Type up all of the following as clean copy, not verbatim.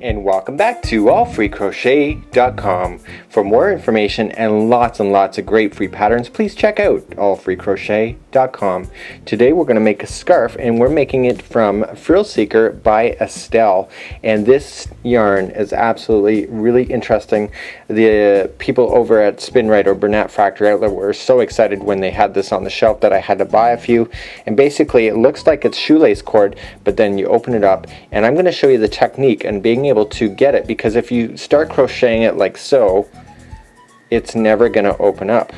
And welcome back to allfreecrochet.com. For more information and lots of great free patterns, please check out allfreecrochet.com. Today we're going to make a scarf, and we're making it from Frill Seeker by Estelle. And this yarn is absolutely really interesting. The people over at Spinrite or Burnett Factory Outlet were so excited when they had this on the shelf that I had to buy a few. And basically it looks like it's shoelace cord, but then you open it up, and I'm going to show you the technique and being able to get it, because if you start crocheting it like so, it's never going to open up.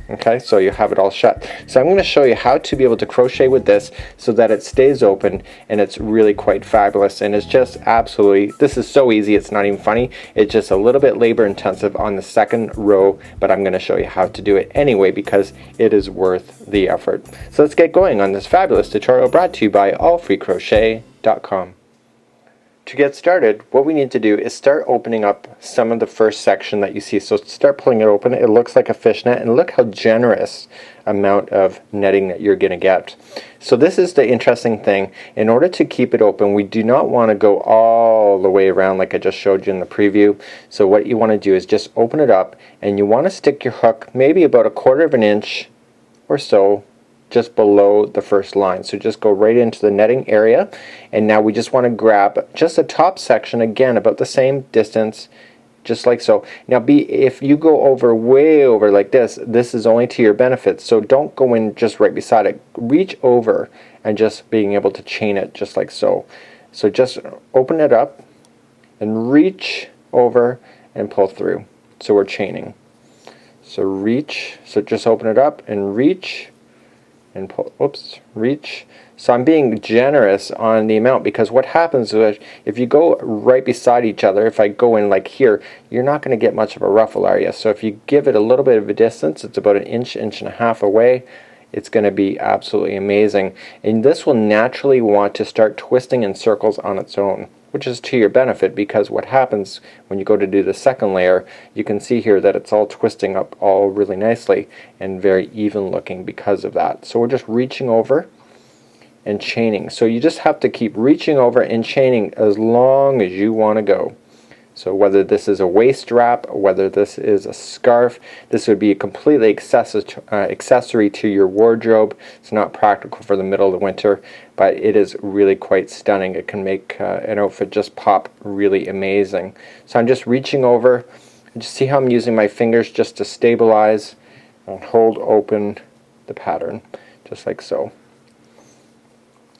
Okay, so you have it all shut. So I'm going to show you how to be able to crochet with this so that it stays open, and it's really quite fabulous. And it's just absolutely, this is so easy, it's not even funny. It's just a little bit labor intensive on the second row, but I'm going to show you how to do it anyway because it is worth the effort. So let's get going on this fabulous tutorial brought to you by allfreecrochet.com. To get started, what we need to do is start opening up some of the first section that you see. So start pulling it open. It looks like a fishnet, and look how generous amount of netting that you're going to get. So this is the interesting thing. In order to keep it open, we do not want to go all the way around like I just showed you in the preview. So what you want to do is just open it up, and you want to stick your hook maybe about 1/4 of an inch or so just below the first line. So just go right into the netting area, and now we just want to grab just the top section again about the same distance, just like so. Now if you go over way over like this is only to your benefit, so don't go in just right beside it. Reach over and just being able to chain it just like so. So just open it up and reach over and pull through. So we're chaining. So reach, so just open it up and reach and pull, oops, reach. So I'm being generous on the amount, because what happens is if you go right beside each other, if I go in like here, you're not going to get much of a ruffle area. So if you give it a little bit of a distance, it's about 1 inch, 1.5 inches away, it's going to be absolutely amazing. And this will naturally want to start twisting in circles on its own, which is to your benefit, because what happens when you go to do the second layer, you can see here that it's all twisting up all really nicely and very even looking because of that. So we're just reaching over and chaining. So you just have to keep reaching over and chaining as long as you want to go. So whether this is a waist wrap, whether this is a scarf, this would be a completely accessory to your wardrobe. It's not practical for the middle of the winter, but it is really quite stunning. It can make an outfit just pop really amazing. So I'm just reaching over, and just see how I'm using my fingers just to stabilize and hold open the pattern, just like so.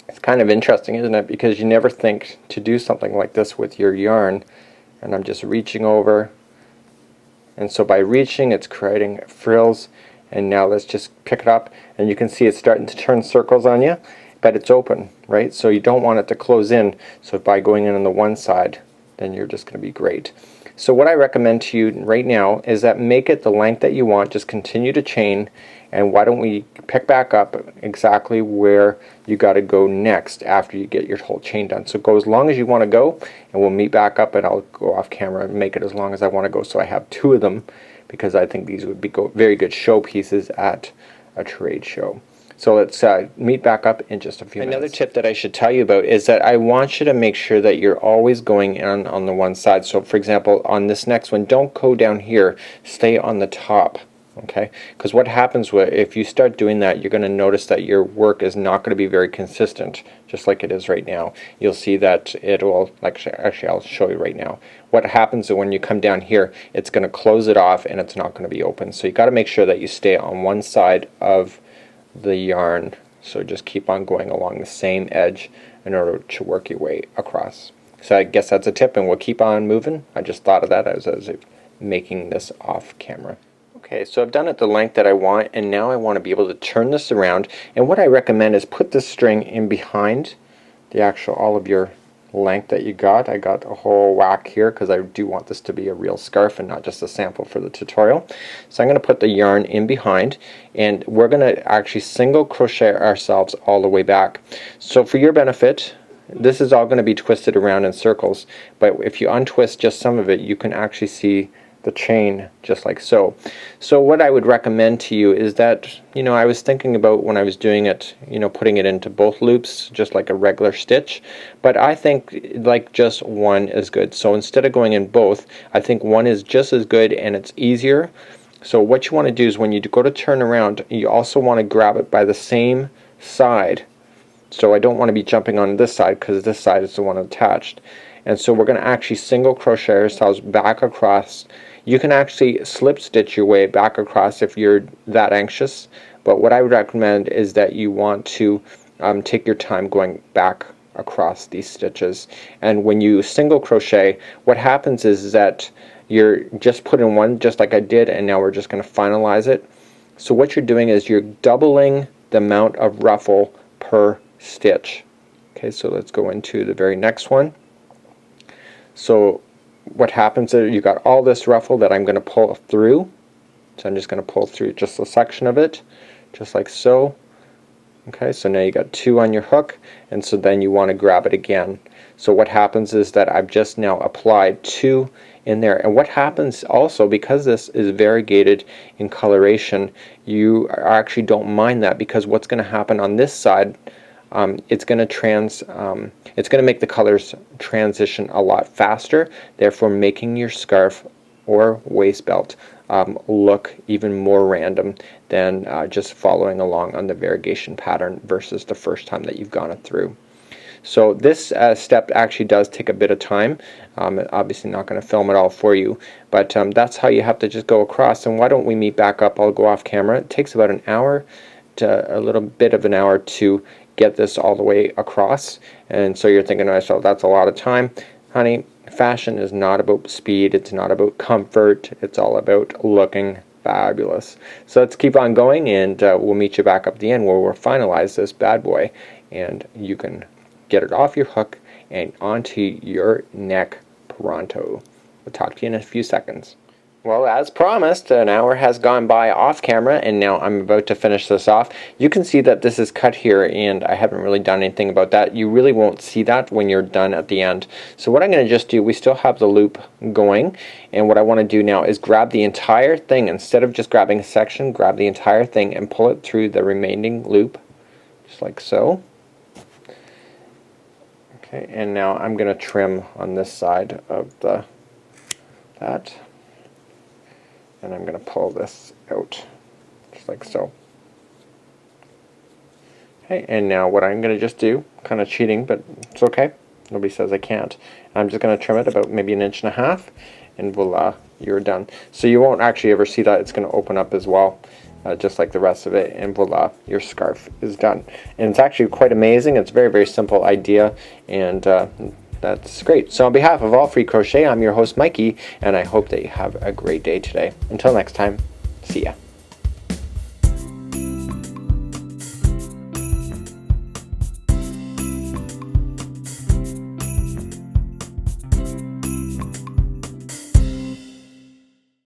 It's kind of interesting, isn't it? Because you never think to do something like this with your yarn. And I'm just reaching over, and so by reaching it's creating frills. And now let's just pick it up, and you can see it's starting to turn circles on you, but it's open, right? So you don't want it to close in. So by going in on the one side, then you're just going to be great. So what I recommend to you right now is that make it the length that you want, just continue to chain, and why don't we pick back up exactly where you got to go next after you get your whole chain done. So go as long as you want to go, and we'll meet back up, and I'll go off camera and make it as long as I want to go. So I have 2 of them because I think these would be very good show pieces at a trade show. So let's meet back up in just a few minutes. Another tip that I should tell you about is that I want you to make sure that you're always going in on the one side. So for example, on this next one, don't go down here, stay on the top. Okay, because what happens if you start doing that, you're going to notice that your work is not going to be very consistent, just like it is right now. You'll see that it will, actually I'll show you right now. What happens when you come down here, it's going to close it off and it's not going to be open. So you got to make sure that you stay on one side of the yarn. So just keep on going along the same edge in order to work your way across. So I guess that's a tip, and we'll keep on moving. I just thought of that as I was making this off camera. Okay, so I've done it the length that I want, and now I want to be able to turn this around. And what I recommend is put the string in behind the actual all of your length that you got. I got a whole whack here because I do want this to be a real scarf and not just a sample for the tutorial. So I'm going to put the yarn in behind, and we're going to actually single crochet ourselves all the way back. So for your benefit, this is all going to be twisted around in circles, but if you untwist just some of it, you can actually see the chain just like so. So what I would recommend to you is that, I was thinking about when I was doing it, putting it into both loops just like a regular stitch, but I think like just one is good. So instead of going in both, I think one is just as good and it's easier. So what you want to do is when you go to turn around, you also want to grab it by the same side. So I don't want to be jumping on this side because this side is the one attached. And so we're going to actually single crochet ourselves back across. You can actually slip stitch your way back across if you're that anxious, but what I would recommend is that you want to take your time going back across these stitches. And when you single crochet, what happens is that you're just put in one just like I did, and now we're just going to finalize it. So what you're doing is you're doubling the amount of ruffle per stitch. Okay, so let's go into the very next one. So what happens is you got all this ruffle that I'm going to pull through. So I'm just going to pull through just a section of it, just like so. Okay, so now you got 2 on your hook, and so then you want to grab it again. So what happens is that I've just now applied 2 in there. And what happens also, because this is variegated in coloration, you actually don't mind that, because what's going to happen on this side, it's going to make the colors transition a lot faster, therefore making your scarf or waist belt look even more random than just following along on the variegation pattern versus the first time that you've gone it through. So this step actually does take a bit of time. Obviously not going to film it all for you, but that's how you have to just go across. And why don't we meet back up? I'll go off camera. It takes about an hour to a little bit of an hour to get this all the way across. And so you're thinking to yourself, that's a lot of time. Honey, fashion is not about speed, it's not about comfort, it's all about looking fabulous. So let's keep on going, and we'll meet you back up at the end where we'll finalize this bad boy and you can get it off your hook and onto your neck pronto. We'll talk to you in a few seconds. Well, as promised, an hour has gone by off camera, and now I'm about to finish this off. You can see that this is cut here, and I haven't really done anything about that. You really won't see that when you're done at the end. So what I'm going to just do, we still have the loop going, and what I want to do now is grab the entire thing. Instead of just grabbing a section, grab the entire thing and pull it through the remaining loop, just like so. Okay, and now I'm going to trim on this side of that. And I'm going to pull this out, just like so. Okay, and now what I'm going to just do, kind of cheating, but it's okay. Nobody says I can't. I'm just going to trim it about maybe 1.5 inches, and voila, you're done. So you won't actually ever see that. It's going to open up as well, just like the rest of it, and voila, your scarf is done. And it's actually quite amazing. It's a very, very simple idea, and that's great. So on behalf of All Free Crochet, I'm your host Mikey, and I hope that you have a great day today. Until next time, see ya.